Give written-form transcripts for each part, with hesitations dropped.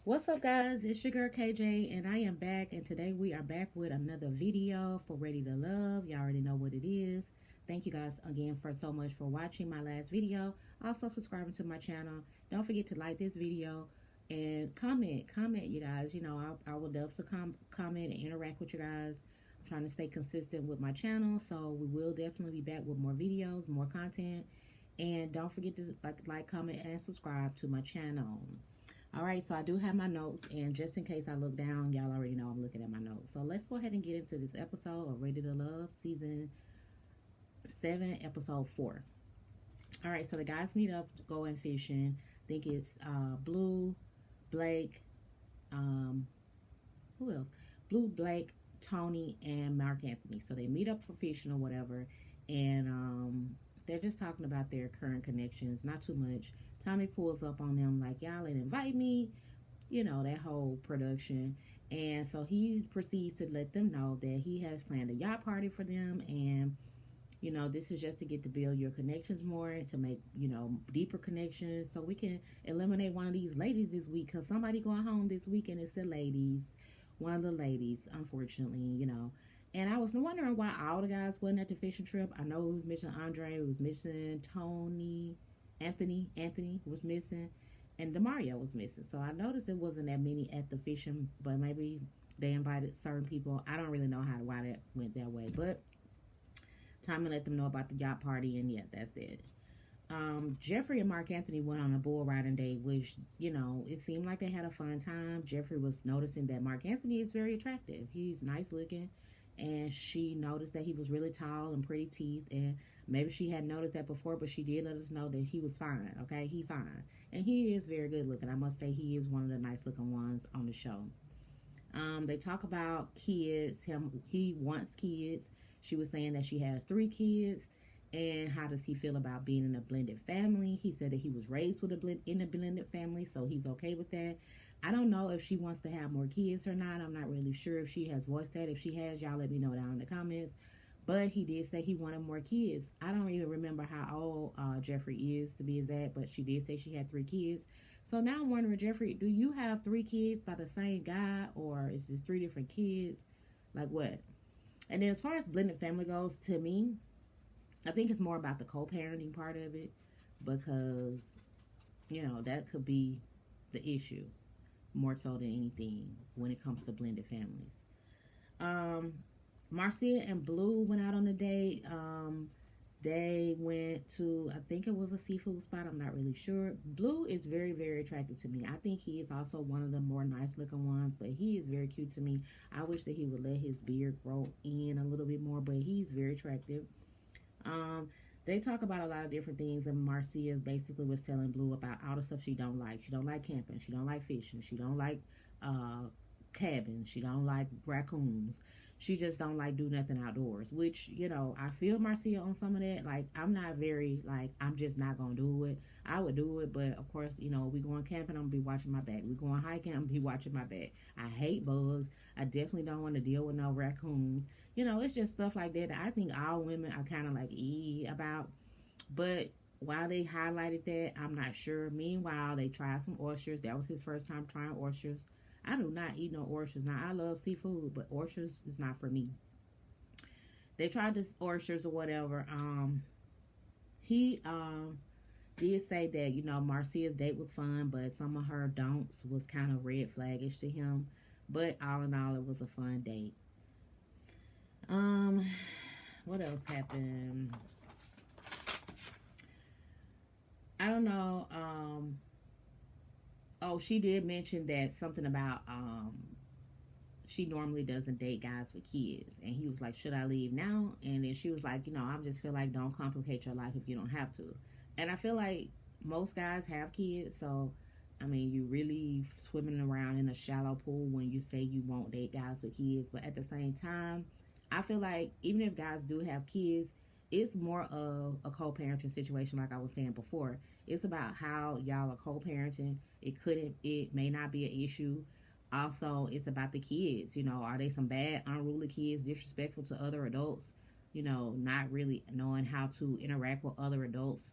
What's up, guys? It's your girl KJ, and I am back. And today we are back with another video for Ready to Love. Y'all already know what it is. Thank you guys again for so much for watching my last video. Also, subscribing to my channel. Don't forget to like this video and comment, you guys. I would love to comment and interact with you guys. I'm trying to stay consistent with my channel, so we will definitely be back with more videos, more content. And don't forget to comment, and subscribe to my channel. All right, so I do have my notes, and just in case I look down, y'all already know I'm looking at my notes. So let's go ahead and get into this episode of Ready to Love, season 7, episode 4. All right, so the guys meet up going fishing. I think it's Blue, Blake, um, who else? Blue, Blake, Tony, and Mark Anthony. So they meet up for fishing or whatever, and they're just talking about their current connections, not too much. Tommy pulls up on them like, y'all didn't invite me, that whole production. And so he proceeds to let them know that he has planned a yacht party for them. And, this is just to get to build your connections more, to make, deeper connections. So we can eliminate one of these ladies this week, because somebody going home this weekend is the ladies. One of the ladies, unfortunately. And I was wondering why all the guys wasn't at the fishing trip. I know it was missing Andre, it was missing Tony, Anthony was missing, and Demario was missing. So I noticed there wasn't that many at the fishing, but maybe they invited certain people. I don't really know why that went that way, but time to let them know about the yacht party, and yeah, that's it. Jeffrey and Mark Anthony went on a bull riding date, which, it seemed like they had a fun time. Jeffrey was noticing that Mark Anthony is very attractive. He's nice looking, and she noticed that he was really tall and pretty teeth, and maybe she had noticed that before, but she did let us know that he was fine. Okay, he fine, and he is very good looking. I must say, he is one of the nice looking ones on the show. They talk about kids. He wants kids. She was saying that she has 3 kids, and how does he feel about being in a blended family? He said that he was raised with in a blended family, so he's okay with that. I don't know if she wants to have more kids or not. I'm not really sure if she has voiced that. If she has, y'all let me know down in the comments. But he did say he wanted more kids. I don't even remember how old Jeffrey is, to be exact, but she did say she had 3 kids. So now I'm wondering, Jeffrey, do you have 3 kids by the same guy, or is this 3 different kids? Like what? And then as far as blended family goes, to me, I think it's more about the co-parenting part of it, because, that could be the issue more so than anything when it comes to blended families. Um, Marcia and Blue went out on a date. They went to, I think it was a seafood spot. I'm not really sure. Blue is very, very attractive to me. I think he is also one of the more nice looking ones, but he is very cute to me. I wish that he would let his beard grow in a little bit more, but he's very attractive. Um, they talk about a lot of different things, and Marcia basically was telling Blue about all the stuff she don't like. She don't like camping. She don't like fishing. She don't like uh, cabins. She don't like raccoons. She just don't like do nothing outdoors. Which, I feel Marcia on some of that. Like, I'm not very like, I'm just not gonna do it. I would do it, but of course, we going camping, I'm gonna be watching my back. We going hiking, I'm gonna be watching my back. I hate bugs. I definitely don't want to deal with no raccoons. It's just stuff like that I think all women are kind of like about. But while they highlighted that, I'm not sure. Meanwhile, they tried some oysters. That was his first time trying oysters. I do not eat no oysters. Now, I love seafood, but oysters is not for me. They tried this oysters or whatever. He did say that, Marcia's date was fun, but some of her don'ts was kind of red flaggish to him. But all in all, it was a fun date. Um, what else happened? I don't know. Oh, she did mention that something about she normally doesn't date guys with kids, and he was like, "Should I leave now?" And then she was like, I just feel like don't complicate your life if you don't have to. And I feel like most guys have kids, so I mean, you really swimming around in a shallow pool when you say you won't date guys with kids. But at the same time, I feel like even if guys do have kids, it's more of a co-parenting situation, like I was saying before. It's about how y'all are co-parenting. It may not be an issue. Also, it's about the kids. Are they some bad, unruly kids, disrespectful to other adults? Not really knowing how to interact with other adults.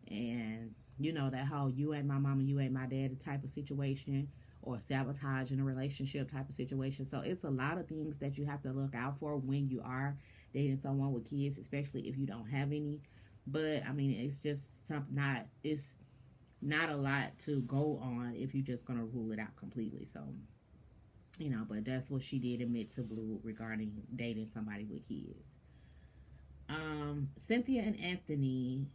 And You know, that whole you ain't my mama, you ain't my daddy type of situation, or sabotage in a relationship type of situation. So it's a lot of things that you have to look out for when you are dating someone with kids, especially if you don't have any. But I mean, it's just something not, it's not a lot to go on if you're just gonna rule it out completely. So, you know, but that's what she did admit to Blue regarding dating somebody with kids. Cynthia and Anthony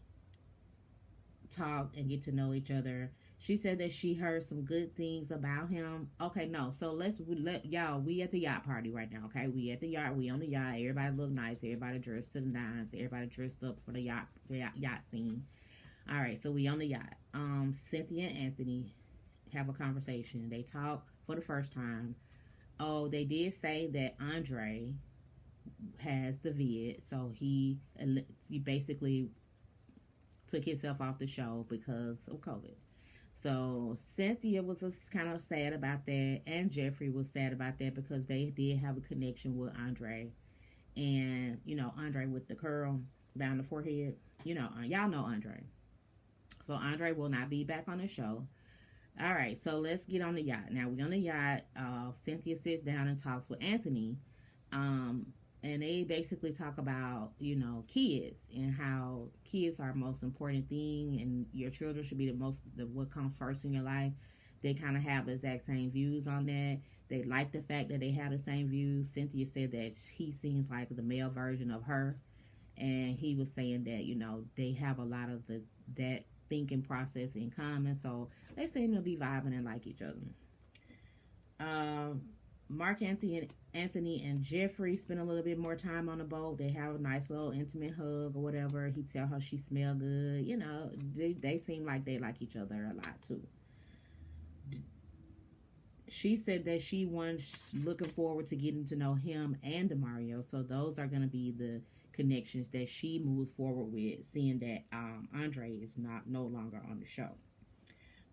talk and get to know each other. She said that she heard some good things about him. Okay, no. So let y'all. We at the yacht party right now. Okay, we at the yacht. We on the yacht. Everybody look nice. Everybody dressed to the nines. Everybody dressed up for the yacht scene. All right, so we on the yacht. Cynthia and Anthony have a conversation. They talk for the first time. Oh, they did say that Andre has the vid, so he basically took himself off the show because of COVID. So Cynthia was kind of sad about that, and Jeffrey was sad about that because they did have a connection with Andre, and you know Andre with the curl down the forehead. You know, y'all know Andre. So Andre will not be back on the show. All right, so let's get on the yacht. Now we on the yacht. Cynthia sits down and talks with Anthony. Um, and they basically talk about, you know, kids and how kids are the most important thing, and your children should be what comes first in your life. They kind of have the exact same views on that. They like the fact that they have the same views. Cynthia said that he seems like the male version of her, and he was saying that, you know, they have a lot of that thinking process in common, so they seem to be vibing and like each other. Mark Anthony and Jeffrey spend a little bit more time on the boat. They have a nice little intimate hug or whatever. He tell her she smell good. You know, they seem like they like each other a lot too. She said that she was looking forward to getting to know him and Demario. So those are going to be the connections that she moves forward with, seeing that Andre is no longer on the show.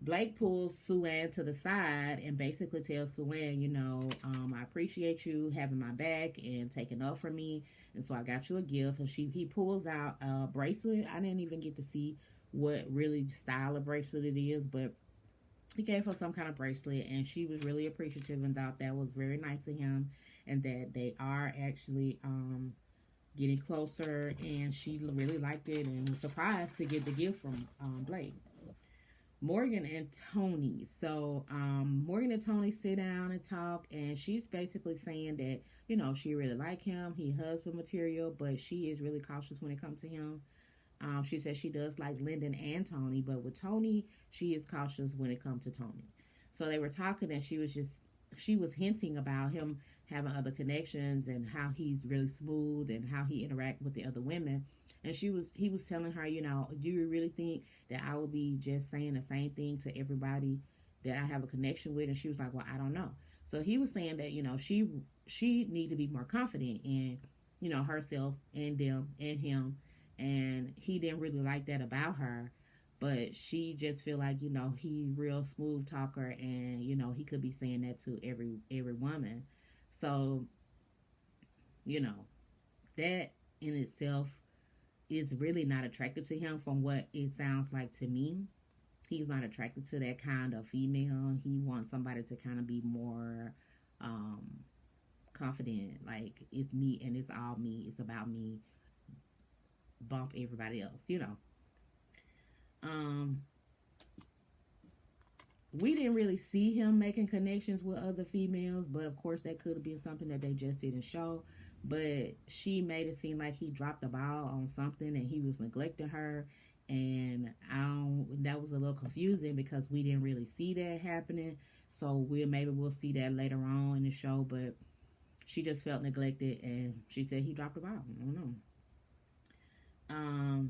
Blake pulls Sue-Ann to the side and basically tells Sue-Ann, you know, I appreciate you having my back and taking up for me, and so I got you a gift. And he pulls out a bracelet. I didn't even get to see what really style of bracelet it is, but he gave her some kind of bracelet, and she was really appreciative and thought that was very nice of him, and that they are actually getting closer, and she really liked it and was surprised to get the gift from Blake. Morgan and Tony. So Morgan and Tony sit down and talk, and she's basically saying that, you know, she really like him. He husband material, but she is really cautious when it comes to him. She says she does like Lyndon and Tony, but with Tony, she is cautious when it comes to Tony. So they were talking, and she was hinting about him having other connections and how he's really smooth and how he interact with the other women. And he was telling her, you know, do you really think that I would be just saying the same thing to everybody that I have a connection with? And she was like, well, I don't know. So he was saying that, you know, she need to be more confident in, you know, herself and them and him. And he didn't really like that about her. But she just feel like, you know, he real smooth talker, and, you know, he could be saying that to every woman. So, you know, that in itself is really not attractive to him from what it sounds like to me. He's not attracted to that kind of female. He wants somebody to kind of be more confident. Like, it's me and it's all me. It's about me. Bump everybody else, you know. We didn't really see him making connections with other females, but of course that could have been something that they just didn't show. But she made it seem like he dropped the ball on something and he was neglecting her, and that was a little confusing because we didn't really see that happening. So maybe we'll see that later on in the show, but she just felt neglected, and she said he dropped the ball. I don't know.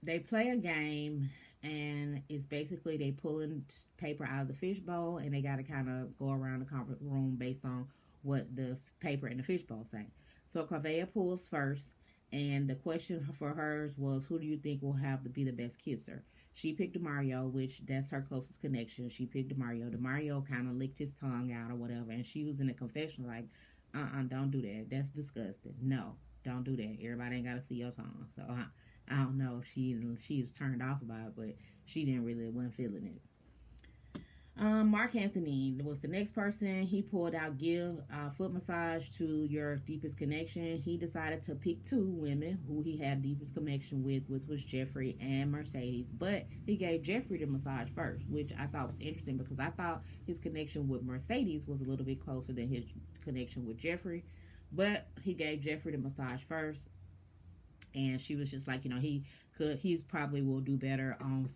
They play a game, and it's basically they pulling paper out of the fishbowl, and they got to kind of go around the conference room based on what the paper in the fishbowl say. So Corvea pulls first, and the question for hers was, who do you think will have to be the best kisser? She picked Demario, which that's her closest connection. She picked Demario. Demario kind of licked his tongue out or whatever, and she was in a confessional like, don't do that. That's disgusting. No, don't do that. Everybody ain't got to see your tongue. So I don't know if she was turned off about it, but she didn't really wasn't feeling it. Mark Anthony was the next person. He pulled out give foot massage to your deepest connection. He decided to pick two women who he had deepest connection with, which was Jeffrey and Mercedes. But he gave Jeffrey the massage first, which I thought was interesting because I thought his connection with Mercedes was a little bit closer than his connection with Jeffrey. But he gave Jeffrey the massage first, and she was just like, he's probably will do better on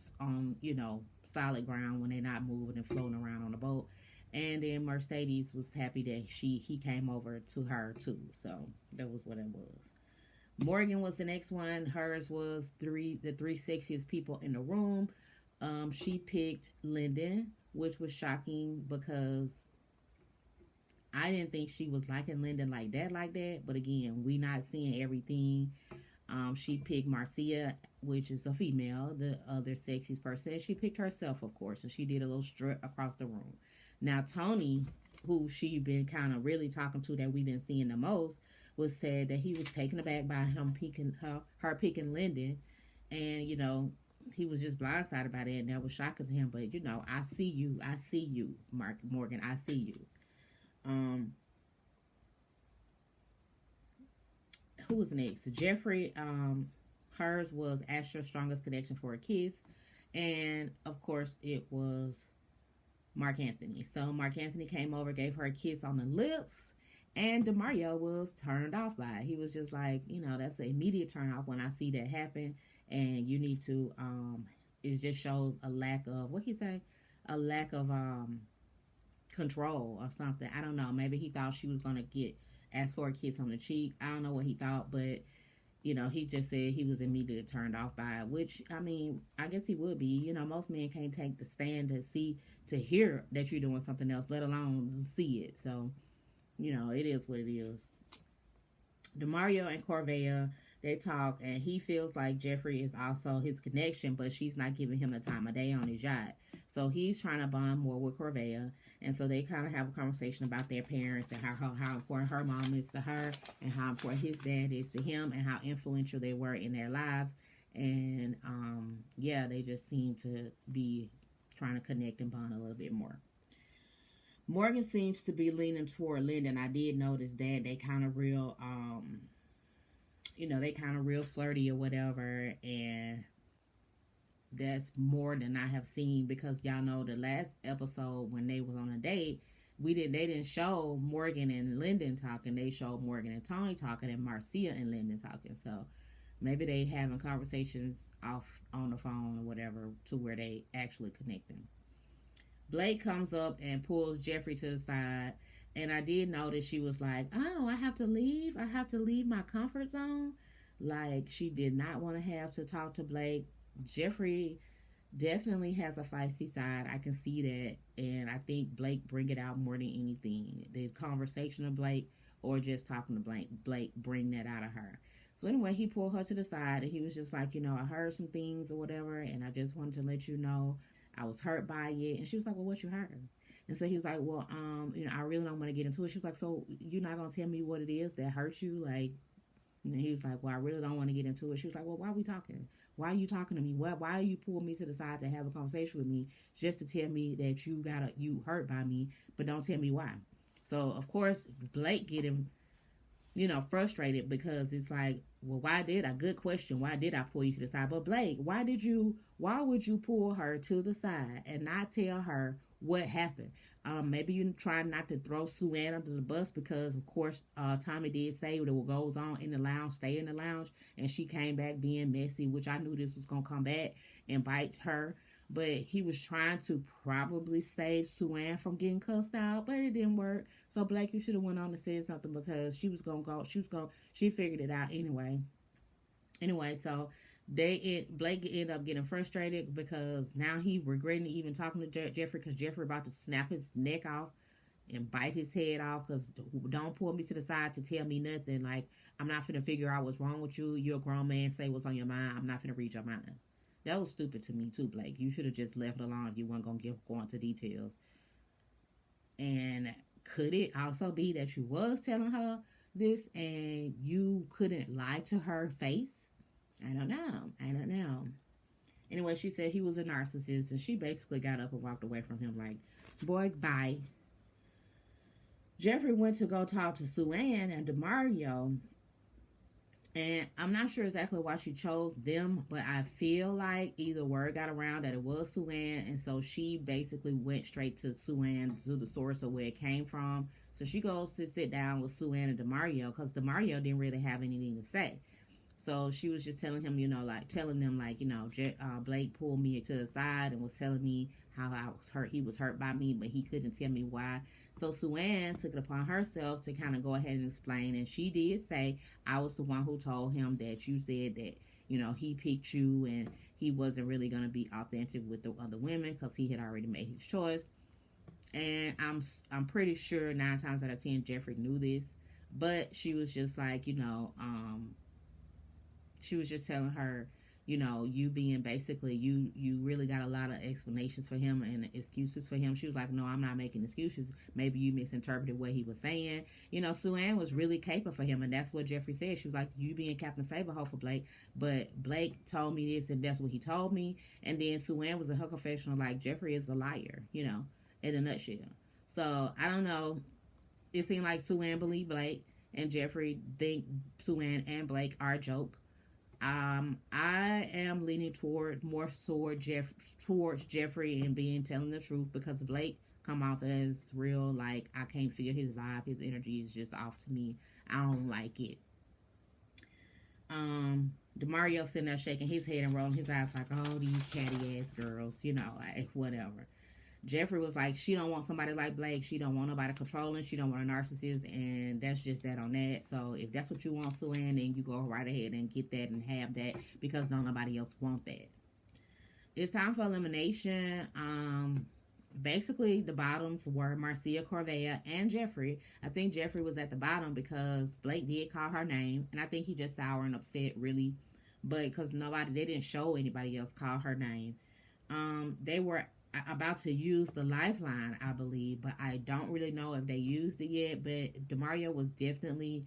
solid ground when they're not moving and floating around on the boat. And then Mercedes was happy that he came over to her too. So that was what it was. Morgan was the next one. Hers was the three sexiest people in the room. She picked Lyndon, which was shocking because I didn't think she was liking Lyndon like that. But again, we not seeing everything. She picked Marcia, which is a female, the other sexiest person. She picked herself, of course, and she did a little strut across the room. Now, Tony, who she been kind of really talking to that we've been seeing the most, was said that he was taken aback by him picking her picking Lyndon, and he was just blindsided by that, and that was shocking to him. But I see you, Morgan, I see you. Who was next? Jeffrey, hers was Astra's strongest connection for a kiss. And, of course, it was Mark Anthony. So, Mark Anthony came over, gave her a kiss on the lips, and DeMario was turned off by it. He was just like, that's an immediate turn off when I see that happen. And you need to, it just shows a lack of, what he say? A lack of control or something. I don't know. Maybe he thought she was going to asked for a kiss on the cheek. I don't know what he thought, but he just said he was immediately turned off by it, which I guess he would be. Most men can't take the stand to hear that you're doing something else, let alone see it. So, it is what it is. DeMario and Corvea, they talk, and he feels like Jeffrey is also his connection, but she's not giving him the time of day on his yacht. So he's trying to bond more with Corvea, and so they kind of have a conversation about their parents and how important her mom is to her and how important his dad is to him and how influential they were in their lives. And, they just seem to be trying to connect and bond a little bit more. Morgan seems to be leaning toward Lyndon. I did notice that they kind of real, they kind of real flirty or whatever, and that's more than I have seen because y'all know the last episode when they was on a date, they didn't show Morgan and Lyndon talking. They showed Morgan and Tony talking and Marcia and Lyndon talking. So maybe they having conversations off on the phone or whatever to where they actually connecting. Blake comes up and pulls Jeffrey to the side, and I did notice she was like, "Oh, I have to leave my comfort zone." Like she did not want to have to talk to Blake. Jeffrey definitely has a feisty side. I can see that, and I think Blake bring it out more than anything. The conversation of Blake or just talking to Blake bring that out of her. So anyway, he pulled her to the side, and he was just like, I heard some things or whatever, and I just wanted to let you know I was hurt by it. And she was like, well, what you heard? And so he was like, well, I really don't want to get into it. She was like, so you're not going to tell me what it is that hurt you? Like, and he was like, well, I really don't want to get into it. She was like, well, why are we talking? Why are you talking to me? Why are you pulling me to the side to have a conversation with me just to tell me that you hurt by me, but don't tell me why? So, of course, Blake get him, frustrated because it's like, well, good question. Why did I pull you to the side? But Blake, why would you pull her to the side and not tell her what happened? Maybe you try not to throw Sue Ann under the bus because, of course, Tommy did say what goes on in the lounge, stay in the lounge, and she came back being messy, which I knew this was going to come back and bite her. But he was trying to probably save Sue Ann from getting cussed out, but it didn't work. So, Blake, you should have went on and said something because she figured it out anyway. Anyway, so Blake ended up getting frustrated because now he regretting even talking to Jeffrey because Jeffrey about to snap his neck off and bite his head off because don't pull me to the side to tell me nothing. Like, I'm not finna figure out what's wrong with you. You're a grown man. Say what's on your mind. I'm not finna read your mind. That was stupid to me too, Blake. You should have just left it alone if you weren't going to go into details. And could it also be that you was telling her this and you couldn't lie to her face? I don't know. Anyway, she said he was a narcissist, and she basically got up and walked away from him like, boy, bye. Jeffree went to go talk to Sue-Ann and DeMario, and I'm not sure exactly why she chose them, but I feel like either word got around that it was Sue-Ann, and so she basically went straight to Sue-Ann, to the source of where it came from. So she goes to sit down with Sue-Ann and DeMario, because DeMario didn't really have anything to say. So she was just telling him, telling them, Blake pulled me to the side and was telling me how I was hurt. He was hurt by me, but he couldn't tell me why. So Sue-Ann took it upon herself to kind of go ahead and explain. And she did say, I was the one who told him that you said that, he picked you and he wasn't really going to be authentic with the other women because he had already made his choice. And I'm pretty sure 9 times out of 10, Jeffree knew this. But she was just like, she was just telling her, you being basically, you really got a lot of explanations for him and excuses for him. She was like, no, I'm not making excuses. Maybe you misinterpreted what he was saying. Sue-Ann was really caping for him, and that's what Jeffree said. She was like, you being Captain Save-A-Hoe for Blake, but Blake told me this, and that's what he told me. And then Sue-Ann was in her confessional like, Jeffree is a liar, in a nutshell. So, I don't know. It seemed like Sue-Ann believed Blake, and Jeffree think Sue-Ann and Blake are a joke. I am leaning towards Jeffree and telling the truth, because Blake come off as real, like, I can't feel his vibe, his energy is just off to me. I don't like it. DeMario sitting there shaking his head and rolling his eyes like, oh, these catty ass girls, like, whatever. Jeffree was like, she don't want somebody like Blake. She don't want nobody controlling. She don't want a narcissist, and that's just that on that. So if that's what you want, Sue-Ann, then you go right ahead and get that and have that, because nobody else want that. It's time for elimination. Basically, the bottoms were Marcia, Corvea, and Jeffree. I think Jeffree was at the bottom because Blake did call her name, and I think he just sour and upset, really. But because they didn't show anybody else call her name. They were about to use the lifeline, I believe, but I don't really know if they used it yet. But DeMario was definitely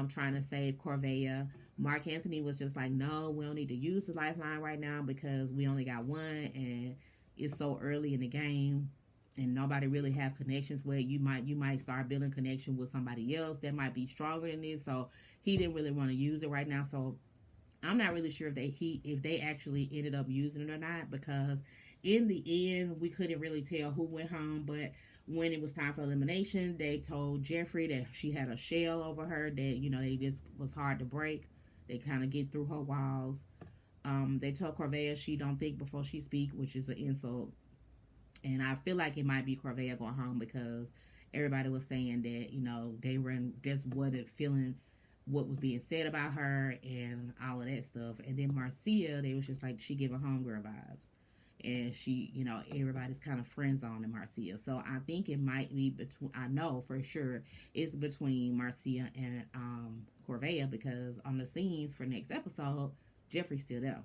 trying to save Corvea. Mark Anthony was just like, no, we don't need to use the lifeline right now because we only got one, and it's so early in the game, and nobody really have connections where you might start building connection with somebody else that might be stronger than this. So he didn't really want to use it right now. So I'm not really sure if they actually ended up using it or not, because in the end, we couldn't really tell who went home. But when it was time for elimination, they told Jeffree that she had a shell over her that, they just was hard to break. They kind of get through her walls. They told Corvea she don't think before she speak, which is an insult. And I feel like it might be Corvea going home, because everybody was saying that, they were just wasn't feeling what was being said about her and all of that stuff. And then Marcia, they was just like, she giving homegirl vibes. And she, everybody's kind of friend zoning Marcia. So I think it might be I know for sure it's between Marcia and Corvea, because on the scenes for next episode, Jeffree's still there.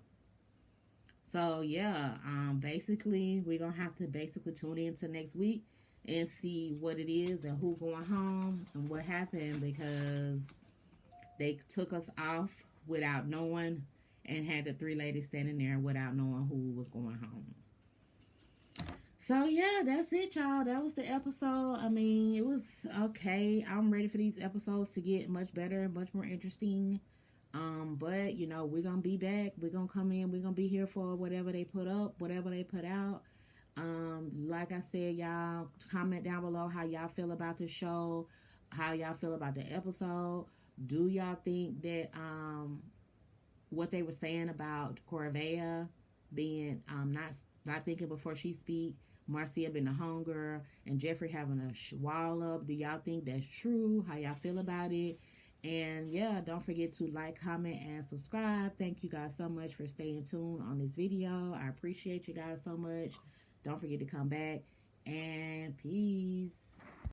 So yeah, basically we're gonna have to tune into next week and see what it is and who going home and what happened, because they took us off without knowing, and had the 3 ladies standing there without knowing who was going home. So yeah, that's it, y'all. That was the episode. I mean, it was okay. I'm ready for these episodes to get much better, much more interesting. But we're gonna be back. We're gonna come in. We're gonna be here for whatever they put up, whatever they put out. Like I said, y'all comment down below how y'all feel about the show, how y'all feel about the episode. Do y'all think that what they were saying about Corvea being not thinking before she speak, Marcia being a homegirl, and Jeffree having a wall up, do y'all think that's true? How y'all feel about it? And yeah, don't forget to like, comment, and subscribe. Thank you guys so much for staying tuned on this video. I appreciate you guys so much. Don't forget to come back, and peace.